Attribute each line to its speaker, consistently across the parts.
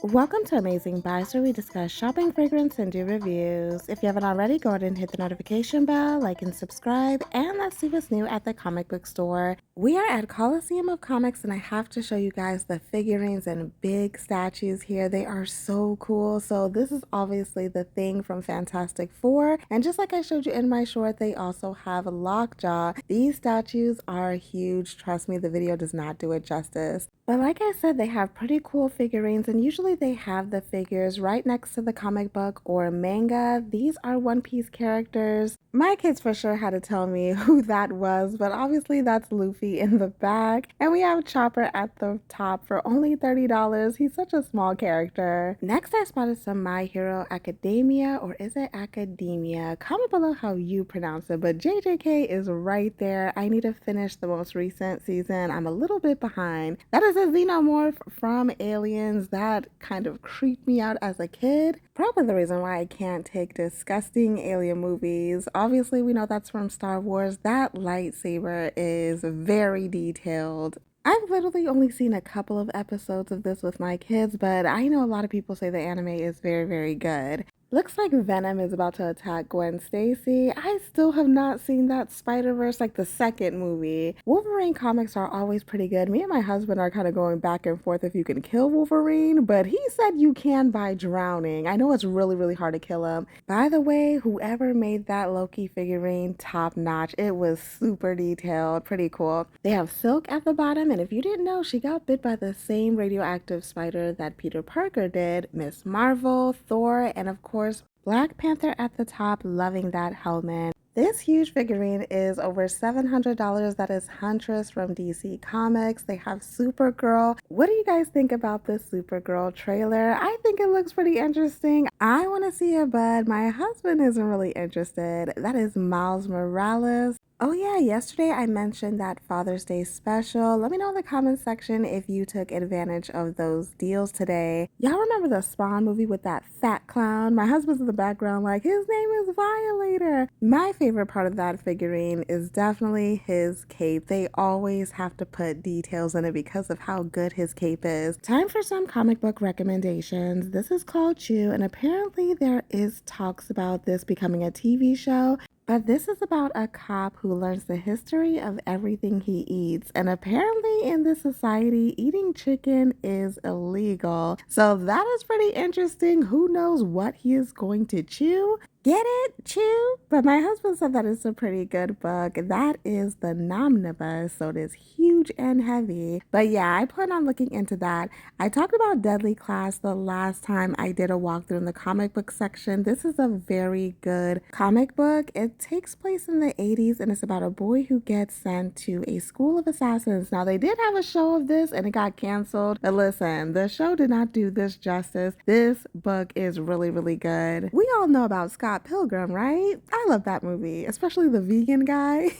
Speaker 1: Welcome to Amazing Buys, where we discuss shopping, fragrance, and do reviews. If you haven't already, go ahead and hit the notification bell, like and subscribe, and let's see what's new at the comic book store. We are at Coliseum of Comics, and I have to show you guys the figurines and big statues here. They are so cool. So this is obviously the Thing from Fantastic Four, and just like I showed you in my short, they also have Lockjaw. These statues are huge. Trust me, the video does not do it justice. But like I said, they have pretty cool figurines, and usually they have the figures right next to the comic book or manga. These are One Piece characters. My kids for sure had to tell me who that was, but obviously that's Luffy in the back. And we have Chopper at the top for only $30. He's such a small character. Next, I spotted some My Hero Academia, or is it Academia? Comment below how you pronounce it, but JJK is right there. I need to finish the most recent season. I'm a little bit behind. That is a xenomorph from Aliens. That kind of creeped me out as a kid. Probably the reason why I can't take disgusting alien movies. Obviously, we know that's from Star Wars. That lightsaber is very detailed. I've literally only seen a couple of episodes of this with my kids, but I know a lot of people say the anime is very, very good. Looks like Venom is about to attack Gwen Stacy. I still have not seen that Spider-Verse, like the second movie. Wolverine comics are always pretty good. Me and my husband are kind of going back and forth if you can kill Wolverine, but he said you can by drowning. I know it's really, really hard to kill him. By the way, whoever made that Loki figurine, top notch. It was super detailed, pretty cool. They have Silk at the bottom, and if you didn't know, she got bit by the same radioactive spider that Peter Parker did. Miss Marvel, Thor, and of course, Black Panther at the top, loving that helmet. This huge figurine is over $700. That is Huntress from DC Comics. They have Supergirl. What do you guys think about this Supergirl trailer? I think it looks pretty interesting. I want to see it, but my husband isn't really interested. That is Miles Morales. Oh yeah, yesterday I mentioned that Father's Day special. Let me know in the comments section if you took advantage of those deals today. Y'all remember the Spawn movie with that fat clown? My husband's in the background like, his name is Violator. My favorite part of that figurine is definitely his cape. They always have to put details in it because of how good his cape is. Time for some comic book recommendations. This is called Chew, and apparently there is talks about this becoming a TV show. But this is about a cop who learns the history of everything he eats. And apparently in this society, eating chicken is illegal. So that is pretty interesting. Who knows what he is going to chew? Get it? Chew? But my husband said that it's a pretty good book. That is the Nomnibus, so it is huge and heavy. But yeah, I plan on looking into that. I talked about Deadly Class the last time I did a walkthrough in the comic book section. This is a very good comic book. It takes place in the 80s, and it's about a boy who gets sent to a school of assassins. Now, they did have a show of this, and it got canceled. But listen, the show did not do this justice. This book is really, really good. We all know about Scott Pilgrim, right? I love that movie, especially the vegan guy.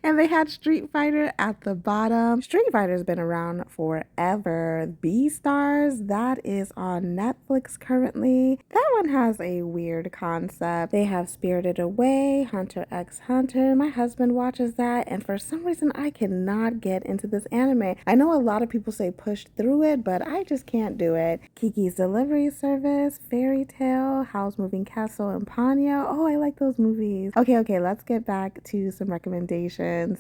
Speaker 1: And they had Street Fighter at the bottom. Street Fighter's been around forever. Beastars, that is on Netflix currently. That one has a weird concept. They have Spirited Away, Hunter x Hunter. My husband watches that, and for some reason I cannot get into this anime. I know a lot of people say push through it, but I just can't do it. Kiki's Delivery Service, Fairy Tale, Howl's Moving Castle, and Ponyo. Oh, I like those movies. Okay, let's get back to some recommendations.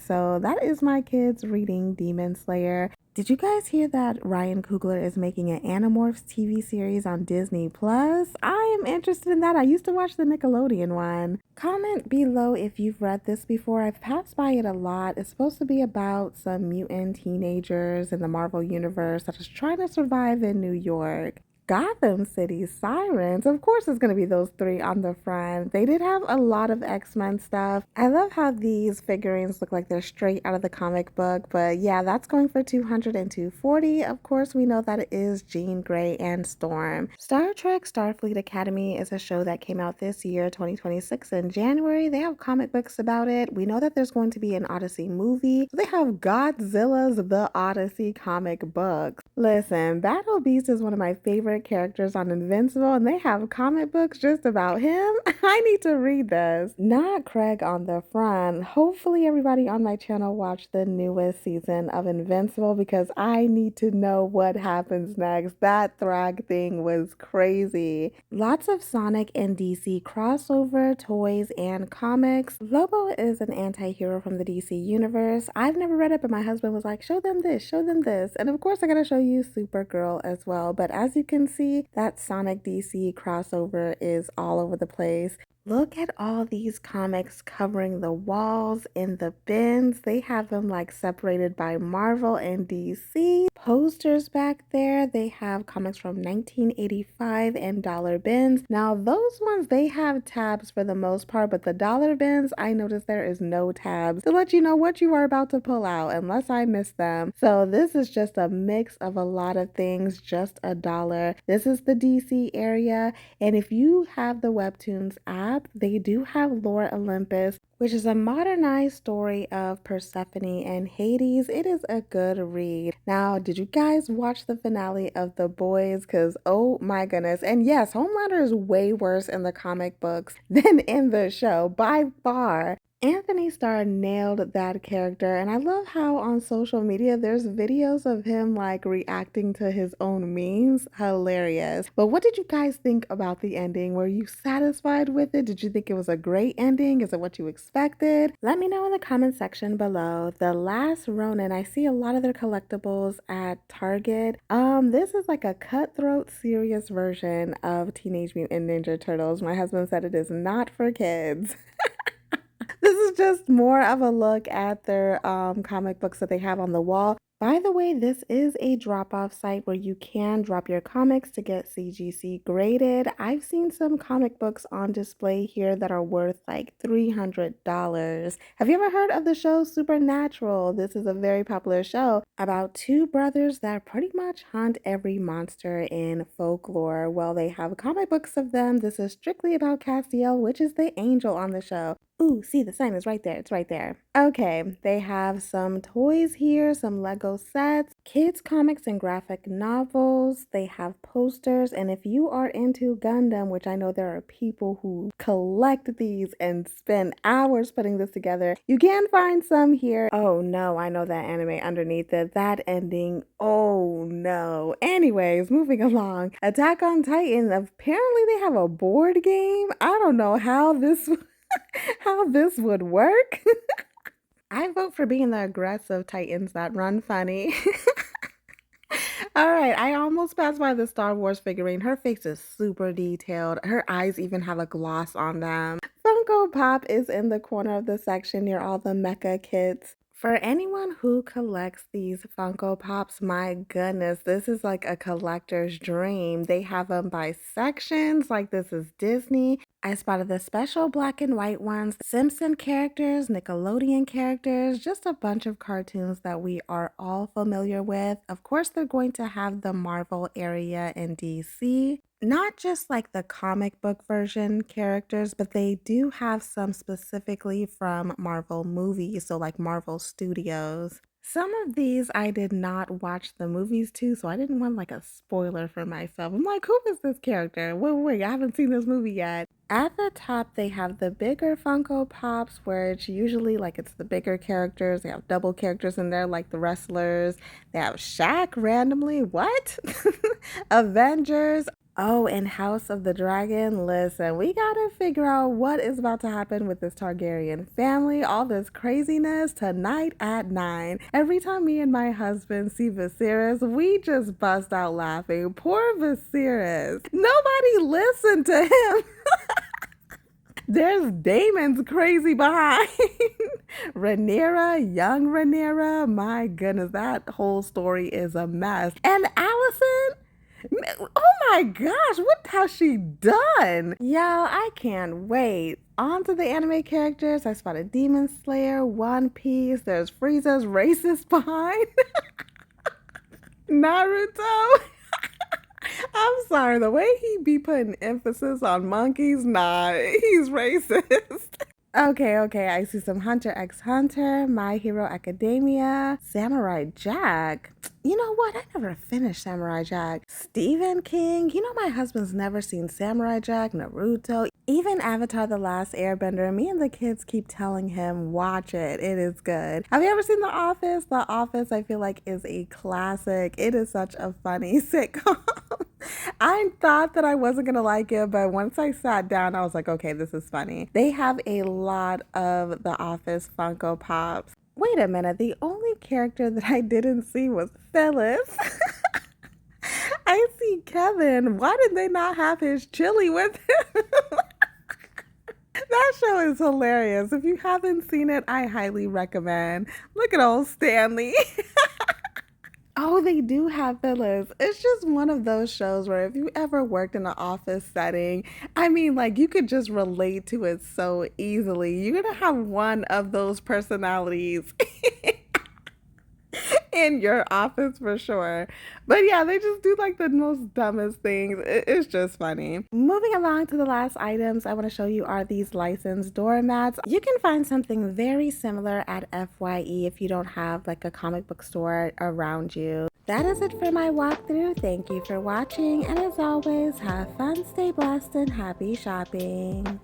Speaker 1: So that is my kids reading Demon Slayer. Did you guys hear that Ryan Coogler is making an Animorphs TV series on Disney Plus? I am interested in that. I used to watch the Nickelodeon one. Comment below if you've read this before. I've passed by it a lot. It's supposed to be about some mutant teenagers in the Marvel Universe that is trying to survive in New York. Gotham City Sirens. Of course, it's going to be those three on the front. They did have a lot of X-Men stuff. I love how these figurines look like they're straight out of the comic book. But yeah, that's going for $200 and $240. Of course, we know that it is Jean Grey and Storm. Star Trek Starfleet Academy is a show that came out this year, 2026 in January. They have comic books about it. We know that there's going to be an Odyssey movie. They have Godzilla's The Odyssey comic books. Listen, Battle Beast is one of my favorite favorite characters on Invincible, and they have comic books just about him. I need to read this. Not Craig on the front. Hopefully, everybody on my channel watched the newest season of Invincible because I need to know what happens next. That Thrag thing was crazy. Lots of Sonic and DC crossover, toys, and comics. Lobo is an anti-hero from the DC universe. I've never read it, but my husband was like, show them this, show them this. And of course, I gotta show you Supergirl as well. But as you can see, that Sonic DC crossover is all over the place. Look at all these comics covering the walls in the bins. They have them like separated by Marvel and DC. Posters back there. They have comics from 1985 and dollar bins. Now those ones, they have tabs for the most part, but the dollar bins, I noticed there is no tabs to let you know what you are about to pull out unless I missed them. So this is just a mix of a lot of things, just $1. This is the DC area. And if you have the Webtoons app, they do have Lore Olympus, which is a modernized story of Persephone and Hades. It is a good read. Now, did you guys watch the finale of The Boys? Because, oh my goodness. And yes, Homelander is way worse in the comic books than in the show, by far. Anthony Starr nailed that character, and I love how on social media there's videos of him like reacting to his own memes. Hilarious. But what did you guys think about the ending? Were you satisfied with it? Did you think it was a great ending? Is it what you expected? Let me know in the comment section below. The Last Ronin, I see a lot of their collectibles at Target. This is like a cutthroat serious version of Teenage Mutant Ninja Turtles. My husband said it is not for kids. This is just more of a look at their comic books that they have on the wall. By the way, this is a drop-off site where you can drop your comics to get CGC graded. I've seen some comic books on display here that are worth like $300. Have you ever heard of the show Supernatural? This is a very popular show about two brothers that pretty much hunt every monster in folklore. Well, they have comic books of them. This is strictly about Castiel, which is the angel on the show. Ooh, see, the sign is right there. It's right there. Okay, they have some toys here, some Lego sets, kids comics and graphic novels. They have posters, and if you are into Gundam, which I know there are people who collect these and spend hours putting this together, you can find some here. Oh no, I know that anime underneath it. That ending, oh no. Anyways, moving along. Attack on Titan, apparently they have a board game. I don't know how this would work. I vote for being the aggressive Titans that run funny. All right, I almost passed by the Star Wars figurine. Her face is super detailed. Her eyes even have a gloss on them. Funko Pop is in the corner of the section near all the mecha kits. For anyone who collects these Funko Pops, my goodness, this is like a collector's dream. They have them by sections, like this is Disney. I spotted the special black and white ones, Simpson characters, Nickelodeon characters, just a bunch of cartoons that we are all familiar with. Of course, they're going to have the Marvel area in DC. Not just like the comic book version characters, but they do have some specifically from Marvel movies, so like Marvel Studios. Some of these I did not watch the movies to, so I didn't want like a spoiler for myself. I'm like, who is this character? Wait, I haven't seen this movie yet. At the top, they have the bigger Funko Pops, where it's usually like it's the bigger characters. They have double characters in there, like the wrestlers. They have Shaq randomly. What? Avengers. Oh, and House of the Dragon. Listen, we gotta figure out what is about to happen with this Targaryen family. All this craziness tonight at 9. Every time me and my husband see Viserys, we just bust out laughing. Poor Viserys. Nobody listened to him. There's Damon's crazy behind. Rhaenyra, young Rhaenyra. My goodness, that whole story is a mess. And Allison. Oh my gosh, what has she done? Y'all, I can't wait. On to the anime characters. I spotted Demon Slayer, One Piece. There's Frieza's racist behind. Naruto. I'm sorry, the way he be putting emphasis on monkeys, nah, he's racist. Okay, I see some Hunter x Hunter, My Hero Academia, Samurai Jack. You know what? I never finished Samurai Jack. Stephen King. You know, my husband's never seen Samurai Jack, Naruto, even Avatar The Last Airbender. Me and the kids keep telling him, watch it. It is good. Have you ever seen The Office? The Office, I feel like, is a classic. It is such a funny sitcom. I thought that I wasn't going to like it, but once I sat down, I was like, okay, this is funny. They have a lot of The Office Funko Pops. Wait a minute, the only character that I didn't see was Phyllis. I see Kevin. Why did they not have his chili with him? That show is hilarious. If you haven't seen it, I highly recommend. Look at old Stanley. Oh, they do have Phyllis. It's just one of those shows where if you ever worked in an office setting, I mean, like you could just relate to it so easily. You're gonna have one of those personalities in your office for sure. But yeah, they just do like the most dumbest things. It's just funny. Moving along to the last items I want to show you are these licensed doormats. You can find something very similar at FYE if you don't have like a comic book store around you. That is it for my walkthrough. Thank you for watching, and as always, have fun, stay blessed, and happy shopping.